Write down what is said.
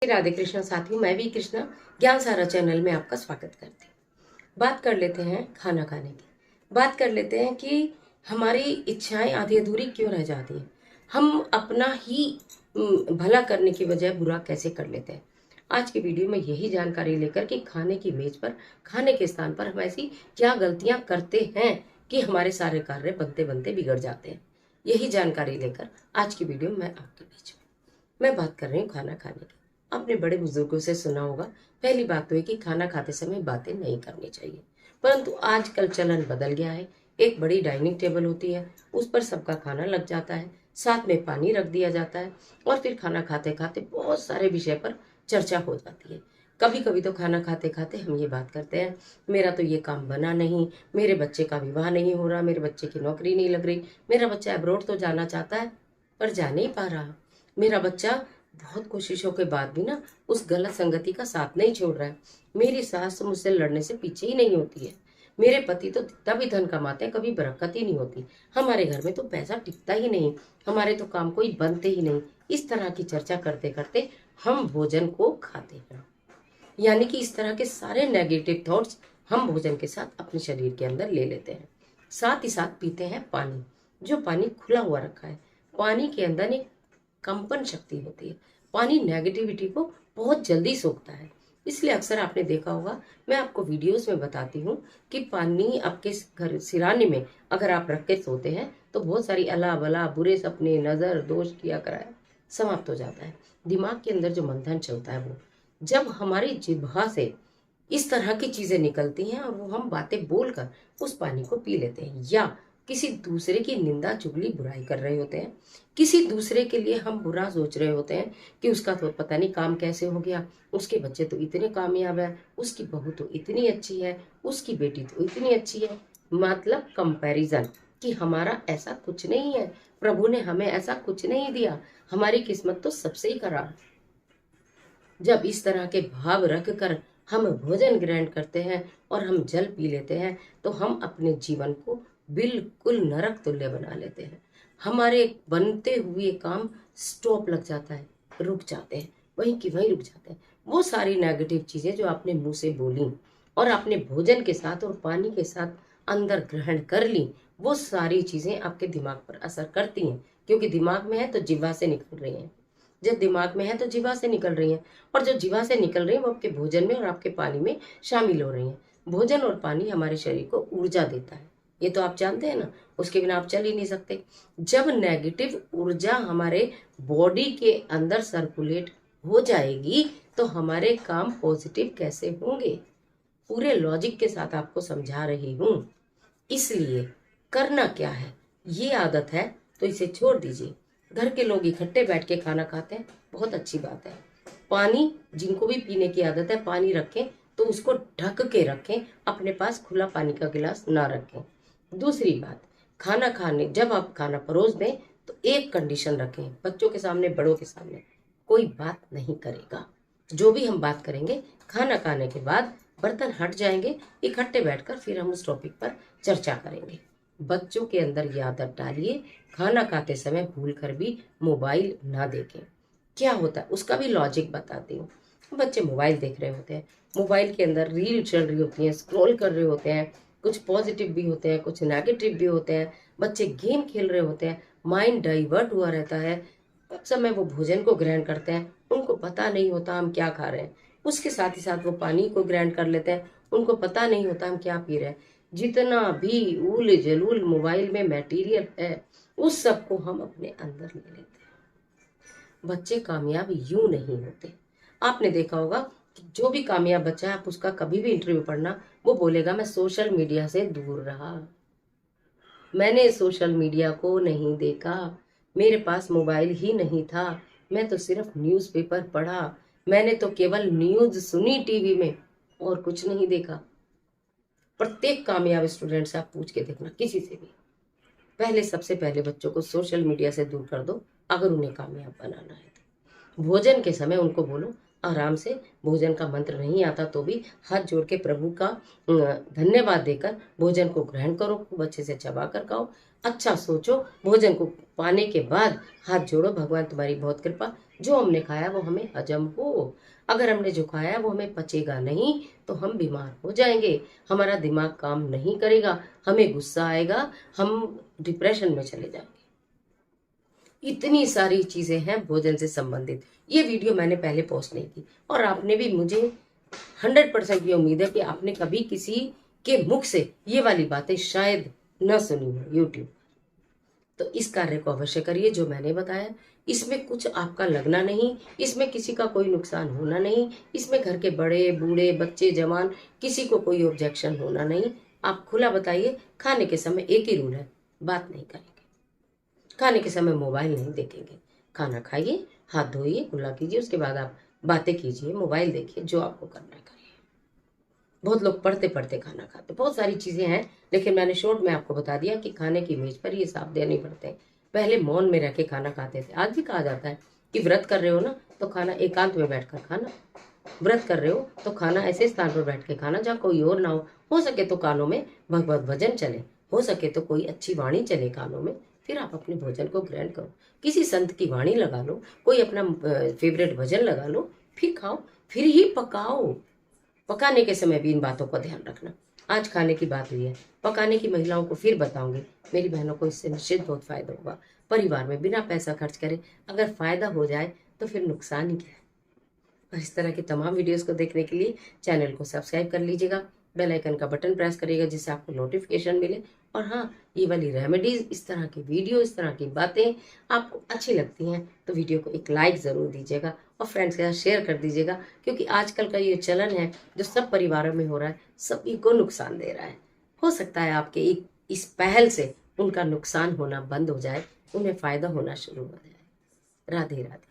राधे कृष्णा साथियों, मैं भी कृष्णा ज्ञान सारा चैनल में आपका स्वागत करती हूँ। बात कर लेते हैं खाना खाने की। बात कर लेते हैं कि हमारी इच्छाएं आधी अधूरी क्यों रह जाती हैं। हम अपना ही भला करने की बजाय बुरा कैसे कर लेते हैं। आज की वीडियो में यही जानकारी लेकर कि खाने की मेज पर, खाने के स्थान पर हम ऐसी क्या गलतियां करते हैं कि हमारे सारे कार्य बनते बनते बिगड़ जाते हैं। यही जानकारी लेकर आज की वीडियो में मैं आपके बीच में मैं बात कर रही हूँ खाना खाने की। आपने बड़े बुजुर्गों से सुना होगा, पहली बात तो है कि खाना खाते समय बातें नहीं करनी चाहिए। परंतु आजकल चलन बदल गया है। एक बड़ी डाइनिंग टेबल होती है, उस पर सबका खाना लग जाता है, साथ में पानी रख दिया जाता है और फिर खाना खाते खाते बहुत सारे विषय पर चर्चा हो जाती है। कभी कभी तो खाना खाते खाते हम ये बात करते हैं, मेरा तो ये काम बना नहीं, मेरे बच्चे का विवाह नहीं हो रहा, मेरे बच्चे की नौकरी नहीं लग रही, मेरा बच्चा अब्रॉड तो जाना चाहता है पर जा नहीं पा रहा, मेरा बच्चा बहुत कोशिशों के बाद भी ना उस गलत संगति का साथ नहीं छोड़ रहा है, मेरी सास मुझसे लड़ने से पीछे ही नहीं होती है, मेरे पति तो जितना भी धन कमाते हैं कभी बरकत ही नहीं होती, हमारे घर में तो पैसा टिकता ही नहीं, हमारे तो काम कोई बनते ही नहीं। इस तरह की चर्चा करते करते हम भोजन को खाते हैं। यानी कि इस तरह के सारे नेगेटिव थॉट्स हम भोजन के साथ अपने शरीर के अंदर ले लेते हैं। साथ ही साथ पीते हैं पानी। जो पानी खुला हुआ रखा है, पानी के अंदर एक कंपन शक्ति होती है। पानी नेगेटिविटी को बहुत जल्दी सोखता है। इसलिए अक्सर आपने देखा होगा, मैं आपको वीडियोस में बताती हूँ कि पानी आपके घर सिराने में अगर आप रख के सोते हैं तो बहुत सारी अला बला बुरे सपने, नजर दोष किया कराया समाप्त हो जाता है। दिमाग के अंदर जो मंथन चलता है वो जब हमारी जिह्वा से इस तरह की चीजें निकलती हैं और वो हम बातें बोलकर उस पानी को पी लेते हैं, या किसी दूसरे की निंदा चुगली बुराई कर रहे होते हैं, किसी दूसरे के लिए हम बुरा सोच रहे होते हैं कि उसका तो पता नहीं काम कैसे हो गया, उसके बच्चे तो इतने कामयाब है, उसकी बहू तो इतनी अच्छी है, उसकी बेटी तो इतनी अच्छी है। मतलब कंपैरिजन कि हमारा ऐसा कुछ नहीं है, प्रभु ने हमें ऐसा कुछ नहीं दिया, हमारी किस्मत तो सबसे ही खराब। जब इस तरह के भाव रख कर हम भोजन ग्रहण करते हैं और हम जल पी लेते हैं तो हम अपने जीवन को बिल्कुल नरक तुल्य बना लेते हैं। हमारे बनते हुए काम स्टॉप लग जाता है, रुक जाते हैं, वहीं की वहीं रुक जाते हैं। वो सारी नेगेटिव चीजें जो आपने मुंह से बोली और आपने भोजन के साथ और पानी के साथ अंदर ग्रहण कर ली, वो सारी चीजें आपके दिमाग पर असर करती हैं, क्योंकि दिमाग में है तो जिह्वा से निकल रही हैं। जब दिमाग में है तो जीवा से निकल रही हैं, और जो जीवा से निकल रही है वो आपके भोजन में और आपके पानी में शामिल हो रही हैं। भोजन और पानी हमारे शरीर को ऊर्जा देता है, ये तो आप जानते हैं ना, उसके बिना आप चल ही नहीं सकते। जब नेगेटिव ऊर्जा हमारे बॉडी के अंदर सर्कुलेट हो जाएगी तो हमारे काम पॉजिटिव कैसे होंगे, पूरे लॉजिक के साथ आपको समझा रही हूँ। इसलिए करना क्या है, ये आदत है तो इसे छोड़ दीजिए। घर के लोग इकट्ठे बैठ के खाना खाते हैं, बहुत अच्छी बात है। पानी जिनको भी पीने की आदत है, पानी रखें तो उसको ढक के रखें, अपने पास खुला पानी का गिलास ना रखें। दूसरी बात, खाना खाने जब आप खाना परोस दें तो एक कंडीशन रखें, बच्चों के सामने, बड़ों के सामने कोई बात नहीं करेगा। जो भी हम बात करेंगे खाना खाने के बाद बर्तन हट जाएंगे, इकट्ठे बैठकर फिर हम उस टॉपिक पर चर्चा करेंगे। बच्चों के अंदर ये आदत डालिए, खाना खाते समय भूल कर भी मोबाइल ना देखें। क्या होता है उसका भी लॉजिक बताती हूँ। बच्चे मोबाइल देख रहे होते हैं, मोबाइल के अंदर रील चल रही होती है, स्क्रॉल कर रहे होते हैं, कुछ पॉजिटिव भी होते हैं, कुछ नेगेटिव भी होते हैं, बच्चे गेम खेल रहे होते हैं, माइंड डाइवर्ट हुआ रहता है। उस समय वो भोजन को ग्रहण करते हैं, उनको पता नहीं होता हम क्या खा रहे हैं। उसके साथ ही साथ वो पानी को ग्रहण कर लेते हैं, उनको पता नहीं होता हम क्या पी रहे हैं। जितना भी उल जलूल मोबाइल में मटेरियल है उस सब को हम अपने अंदर ले लेते हैं। बच्चे कामयाब यूं नहीं होते। आपने देखा होगा कि जो भी कामयाब बच्चा है, आप उसका कभी भी इंटरव्यू पढ़ना, वो बोलेगा मैं सोशल मीडिया से दूर रहा, मैंने सोशल मीडिया को नहीं देखा, मेरे पास मोबाइल ही नहीं था, मैं तो सिर्फ न्यूज़पेपर पढ़ा, मैंने तो केवल न्यूज सुनी टीवी में और कुछ नहीं देखा। प्रत्येक कामयाब स्टूडेंट से आप पूछ के देखना, किसी से भी, पहले सबसे पहले बच्चों को सोशल मीडिया से दूर कर दो अगर उन्हें कामयाब बनाना है तो। भोजन के समय उनको बोलो आराम से, भोजन का मंत्र नहीं आता तो भी हाथ जोड़ के प्रभु का धन्यवाद देकर भोजन को ग्रहण करो, खूब अच्छे से चबा कर खाओ, अच्छा सोचो, भोजन को पाने के बाद हाथ जोड़ो, भगवान तुम्हारी बहुत कृपा, जो हमने खाया वो हमें हजम हो। अगर हमने जो खाया वो हमें पचेगा नहीं तो हम बीमार हो जाएंगे, हमारा दिमाग काम नहीं करेगा, हमें गुस्सा आएगा, हम डिप्रेशन में चले जाएंगे। इतनी सारी चीजें हैं भोजन से संबंधित। ये वीडियो मैंने पहले पोस्ट नहीं की और आपने भी, मुझे 100% की उम्मीद है कि आपने कभी किसी के मुख से ये वाली बातें शायद न सुनी हो यूट्यूब। तो इस कार्य को अवश्य करिए जो मैंने बताया। इसमें कुछ आपका लगना नहीं, इसमें किसी का कोई नुकसान होना नहीं, इसमें घर के बड़े बूढ़े बच्चे जवान किसी को कोई ऑब्जेक्शन होना नहीं। आप खुला बताइए। खाने के समय एक ही रूल है, बात नहीं करेंगे, खाने के समय मोबाइल नहीं देखेंगे, खाना खाइए, हाथ धोइए, कुल्ला कीजिए, उसके बाद आप बातें कीजिए, मोबाइल देखिए, जो आपको करना है करिए। बहुत लोग पढ़ते पढ़ते खाना खाते, बहुत सारी चीजें हैं, लेकिन मैंने शॉर्ट में आपको बता दिया कि खाने की मेज पर ये साफ देने पड़ते हैं। पहले मौन में रह के खाना खाते थे, आज भी कहा जाता है कि व्रत कर रहे हो ना तो खाना एकांत में बैठकर खाना, व्रत कर रहे हो तो खाना ऐसे स्थान पर बैठ के खाना जहाँ कोई और ना हो सके तो कानों में भगवत भजन चले, हो सके तो कोई अच्छी वाणी चले कानों में, फिर आप अपने भोजन को ग्रहण करो। किसी संत की वाणी लगा लो, कोई अपना फेवरेट भजन लगा लो, फिर खाओ, फिर ही पकाओ। पकाने के समय भी इन बातों का ध्यान रखना। आज खाने की बात हुई है, पकाने की महिलाओं को फिर बताऊंगी, मेरी बहनों को इससे निश्चित बहुत फायदा होगा। परिवार में बिना पैसा खर्च करे अगर फायदा हो जाए तो फिर नुकसान ही क्या है। और इस तरह की तमाम वीडियोस को देखने के लिए चैनल को सब्सक्राइब कर लीजिएगा, बेल आइकन का बटन प्रेस करिएगा जिससे आपको नोटिफिकेशन मिले। और हाँ, ये वाली रेमेडीज, इस तरह की वीडियो, इस तरह की बातें आपको अच्छी लगती हैं तो वीडियो को एक लाइक ज़रूर दीजिएगा और फ्रेंड्स के साथ शेयर कर दीजिएगा, क्योंकि आजकल का ये चलन है जो सब परिवारों में हो रहा है, सभी को नुकसान दे रहा है। हो सकता है आपके इस पहल से उनका नुकसान होना बंद हो जाए, उन्हें फ़ायदा होना शुरू हो जाए। राधे राधे।